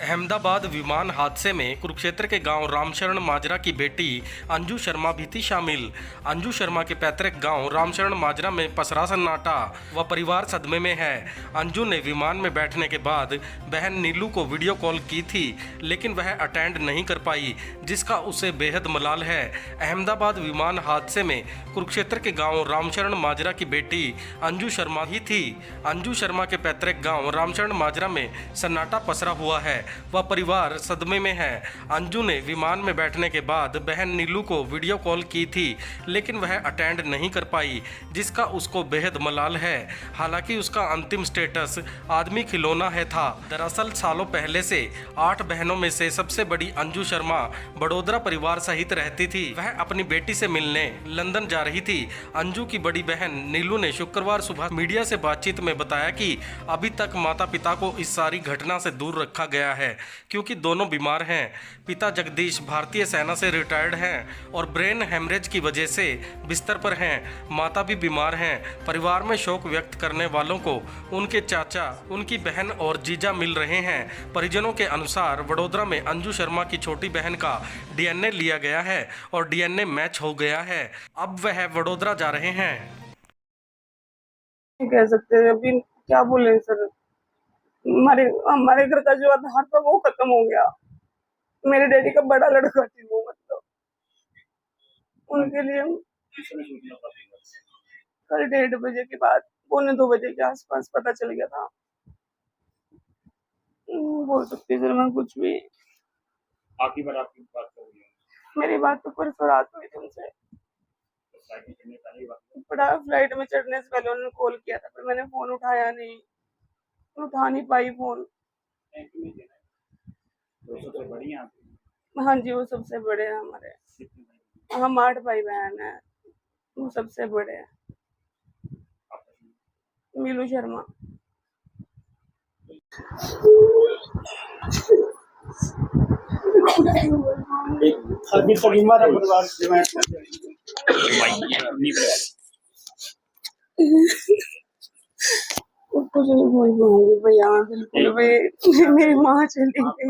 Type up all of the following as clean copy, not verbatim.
अहमदाबाद विमान हादसे में कुरुक्षेत्र के गांव रामशरण माजरा की बेटी अंजू शर्मा भी थी शामिल। अंजू शर्मा के पैतृक गांव रामशरण माजरा में पसरा सन्नाटा व परिवार सदमे में है। अंजू ने विमान में बैठने के बाद बहन नीलू को वीडियो कॉल की थी, लेकिन वह अटेंड नहीं कर पाई, जिसका उसे बेहद मलाल है। अहमदाबाद विमान हादसे में कुरुक्षेत्र के गांव रामशरण माजरा की बेटी अंजू शर्मा ही थी। अंजू शर्मा के पैतृक गांव रामशरण माजरा में सन्नाटा पसरा हुआ है, वह परिवार सदमे में है। अंजू ने विमान में बैठने के बाद बहन नीलू को वीडियो कॉल की थी, लेकिन वह अटेंड नहीं कर पाई, जिसका उसको बेहद मलाल है। हालांकि उसका अंतिम स्टेटस आदमी खिलौना है था। दरअसल सालों पहले से 8 बहनों में से सबसे बड़ी अंजू शर्मा बड़ोदरा परिवार सहित रहती थी। वह अपनी बेटी से मिलने लंदन जा रही थी। अंजू की बड़ी बहन नीलू ने शुक्रवार सुबह मीडिया से बातचीत में बताया कि अभी तक माता पिता को इस सारी घटना से दूर रखा गया है, क्योंकि दोनों बीमार हैं। पिता जगदीश भारतीय सेना से रिटायर्ड हैं और ब्रेन हेमरेज की वजह से बिस्तर पर हैं। माता भी बीमार हैं। परिवार में शोक व्यक्त करने वालों को उनके चाचा, उनकी बहन और जीजा मिल रहे हैं। परिजनों के अनुसार वडोदरा में अंजू शर्मा की छोटी बहन का डीएनए लिया गया है और डीएनए मैच हो गया है। अब वह वडोदरा जा रहे हैं। कह सकते हैं अभी क्या बोले सर। हमारे हमारे घर का जो आधार था वो खत्म हो गया। मेरे डैडी का बड़ा लड़का थी वो, मतलब उनके लिए कल 1:30 बजे के बाद 1:45 के आसपास पता चल गया था। बोल सकती सर मैं कुछ भी। आखिरी बार आपकी बात कर रही है? मेरी बात तो परसों रात हुई थी उनसे। फ्लाइट में चढ़ने से पहले उन्होंने कॉल किया था, पर मैंने फोन उठाया नहीं, उठा नहीं पाई फोन। सबसे बड़ी हैं? हाँ जी, वो सबसे बड़े हैं हमारे। हम 8 भाई बहन हैं, वो सबसे बड़े हैं। मीलू शर्मा। अभी तक हमारा परिवार कुछ नहीं बोल पाऊंगी भैया, बिल्कुल भी। मेरी माँ चली गई,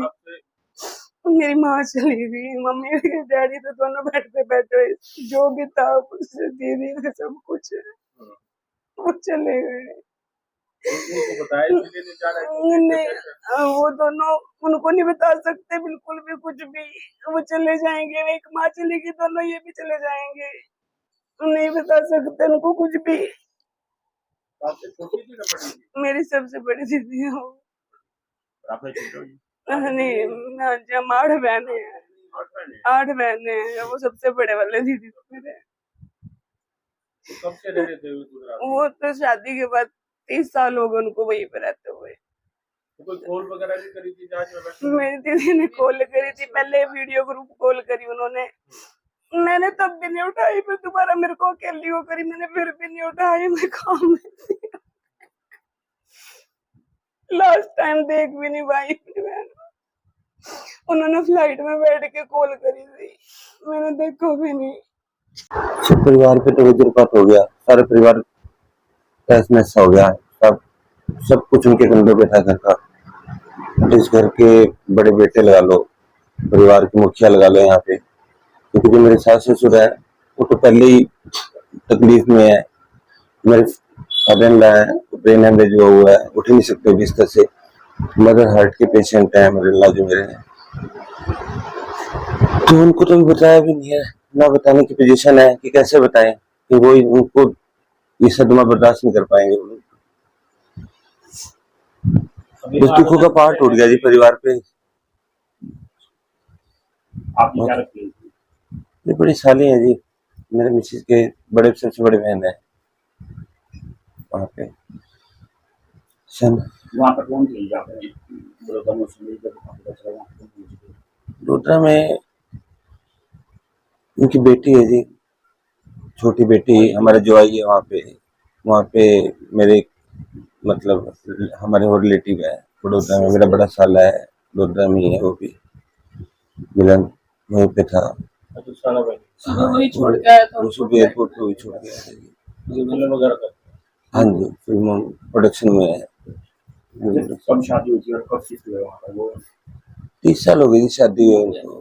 मेरी माँ चली गई, मम्मी और डैडी तो दोनों बैठते बैठे जो भी था दीदी से सब कुछ वो चले गए। नहीं, वो दोनों उनको नहीं बता सकते बिल्कुल भी कुछ भी। वो चले जाएंगे, एक माँ चलेगी, दोनों ये भी चले जाएंगे। नहीं बता सकते उनको कुछ भी। मेरी सबसे बड़ी दीदी है वो। नहीं, हम 8 बहने हैं। 8 बहने हैं, वो सबसे बड़े वाले दीदी मेरे। वो तो शादी के बाद 30 साल हो गए उनको वहीं पे रहते हुए। कोई कॉल वगैरह भी करी थी जांच में? मेरी दीदी ने कॉल करी थी, पहले वीडियो ग्रुप कॉल करी उन्होंने, मैंने तब भी नहीं उठाई। फिर दोबारा मेरे को अकेली हो करी, मैंने फिर भी नहीं उठाई। मैं काम में थी। लास्ट टाइम देख भी नहीं पाई अपनी बहन। उन्होंने फ्लाइट में बैठ के कॉल करी थी, मैंने देखा भी नहीं। सब परिवार पे तो वज्रपात हो गया, सारे परिवार तहस नहस हो गया। सब कुछ उनके कंधों पे था घर का। इस घर के बड़े बेटे लगा लो, परिवार के मुखिया लगा लो यहाँ पे, क्योंकि जो मेरे सास ससुर है वो तो पहले ही तकलीफ में है। मेरे फादर है, ब्रेन हेमरेज हुआ है, उठ नहीं सकते बिस्तर से। मदर हार्ट के पेशेंट है मेरे अल्लाह जो मेरे हैं, तो उनको तो बताया भी नहीं है, ना बताने की पोजीशन है कि कैसे बताएं कि वो उनको ये सदमा बर्दाश्त नहीं कर पाएंगे। उस दुखों का पहाड़ टूट गया जी परिवार पे। ये बड़ी साली है जी, मेरे मिसेज के बड़े सबसे बड़े बहन है वहाँ पे। वहाँ पर कौन थी? वडोदरा में उनकी बेटी है जी, छोटी बेटी। हमारे जो आई है वहाँ पे मेरे मतलब हमारे और रिलेटिव है वडोदरा में। मेरा बड़ा साला है, वडोदरा में ही है वो भी। मिलन वहीं पे था। छोड़ के आया था, एयरपोर्ट पे वही छोड़ के आया था। हाँ जी, फिल्म प्रोडक्शन में है। कब शादी हुई थी और कब शिफ्ट हुए वहाँ पर? वो 30 साल हो गई थी शादी हुई उनको।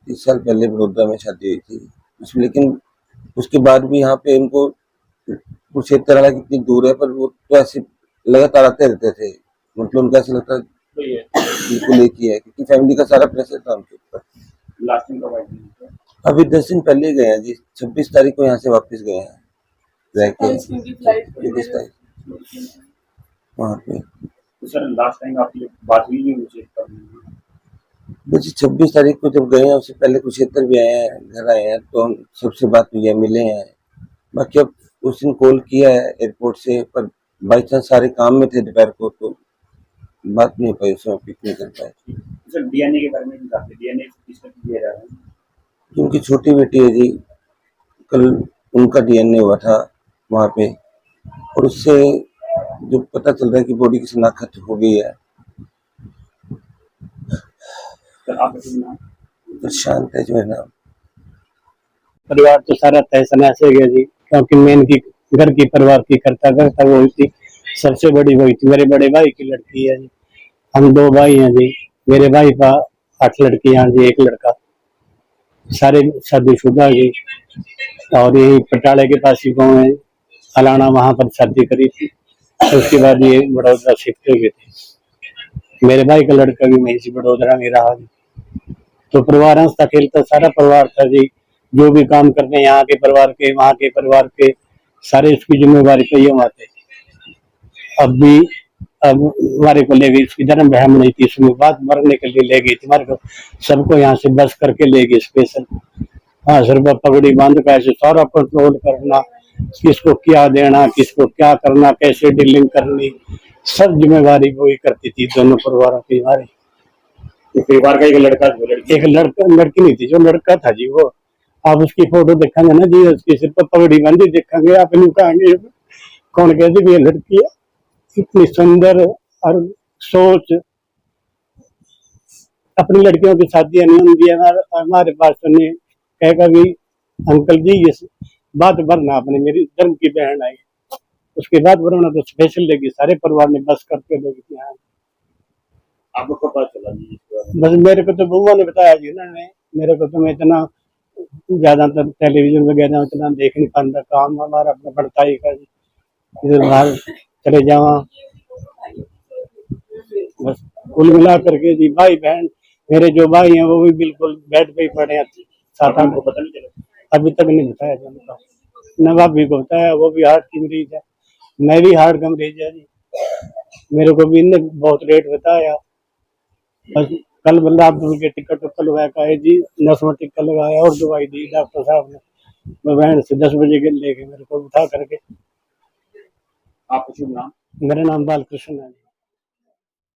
30 साल पहले बड़ौदा में शादी हुई थी उसमें, लेकिन उसके बाद भी यहाँ पे उनको कुरुक्षेत्र वाला कितनी दूर है, पर वो तो ऐसे लगातार आते रहते थे। मतलब उनका ऐसा लगता है तो ये बिल्कुल एक ही है, क्योंकि फैमिली का सारा प्रेशर था उनके ऊपर। लास्ट टाइम कब आई थी? अभी 10 दिन पहले गए हैं जी, 26 तारीख को यहाँ से वापस गए हैं रह के। 26 तारीख वहाँ पे तो सर लास्ट टाइम आपकी बात हुई नहीं मुझे बस 26 तारीख को जब गए हैं, उससे पहले कुरुक्षेत्र भी आए हैं, घर आए हैं, तो हम सबसे बात हुई है, मिले हैं। बाकी अब उस दिन कॉल किया है एयरपोर्ट से, पर बाई चांस सारे काम में थे दोपहर को, तो बात नहीं हो पाई, उसमें पिक नहीं कर पाए। सर डीएनए के बारे में भी बात डीएनए किसका दे रहा है? उनकी छोटी बेटी है जी, कल उनका डीएनए हुआ था वहाँ पे, और उससे जो पता चल रहा है कि बॉडी की शनाख्त हो गई है। सर आपका शुभ नाम? प्रशांत है जी मेरा नाम। परिवार तो सारा तहस नहस हो गया जी, क्योंकि मेन की घर की परिवार की करता वो हुई थी, सबसे बड़ी वही थी। मेरे बड़े भाई की लड़की है जी, हम 2 भाई हैं जी। मेरे भाई का 8 लड़कियां जी, 1 लड़का, सारे शादीशुदा जी। और यही पटाले के पास ही गाँव है अलाना, वहां पर शादी करी थी। उसके बाद ये बड़ौदा शिफ्ट हो गए थे। मेरे भाई का लड़का भी वहीं से बड़ौदा में रहा जी। तो परिवार हंसता खेलता सारा परिवार था जी। जो भी काम करने यहाँ के परिवार के, वहाँ के परिवार के, सारे इसकी जिम्मेवारी पे ये आते। अब हमारे को ले गई, इसकी जन्म बहन नहीं थी, इसमें बात मरने के लिए ले गई थी हमारे को, सबको यहाँ से बस करके ले गई स्पेशल। हाँ सर, पगड़ी बांध कर ऐसे सारा कंट्रोल करना, किसको क्या देना, किसको क्या करना, कैसे डीलिंग करनी, सब जिम्मेवारी वो ही करती थी, दोनों परिवारों की हमारी। तो परिवार का एक लड़का दो लड़की एक लड़की नहीं थी, जो लड़का था जी वो, आप उसकी फोटो देखेंगे ना जी, उसके सिर पर पगड़ी बांधी देखेंगे, आप नहीं कहेंगे कौन कहती भी ये लड़की है, इतनी सुंदर और सोच। अपनी लड़कियों की शादियां नहीं होंगी हमारे पास, तो नहीं कहेगा भी अंकल जी ये बात भरना, अपने मेरी धर्म की बहन आई, उसके बाद भरना तो स्पेशल लेगी, सारे परिवार ने बस करके लेगी यहाँ। आपको कब पता चला जी इस बारे में? बस मेरे को तो बुआ ने बताया जी उन्होंने, मेरे को तो मैं इतना ज्यादातर टेलीविजन वगैरह इतना देख नहीं पाता, काम हमारा अपना पड़ता ही का जी, इधर बाहर चले जावा। बस कुल मिला करके जी, भाई बहन मेरे जो भाई हैं वो भी बिल्कुल बेड पे ही पड़े हैं, 7-8 आपको पता नहीं चला? अभी तक नहीं बताया जी उनको। न भाभी को बताया, वो भी हार्ट की मरीज है, मैं भी हार्ट का मरीज है जी। मेरे को भी इनने बहुत रेट बताया। बस कल बल्लाभ के टिकट लगवाया का है जी, 9 में टिकट लगाया और दवाई दी डॉक्टर साहब ने। मैं वैन से 10 बजे के लेके मेरे को उठा करके। आपका शुभ नाम? मेरा नाम बालकृष्ण है।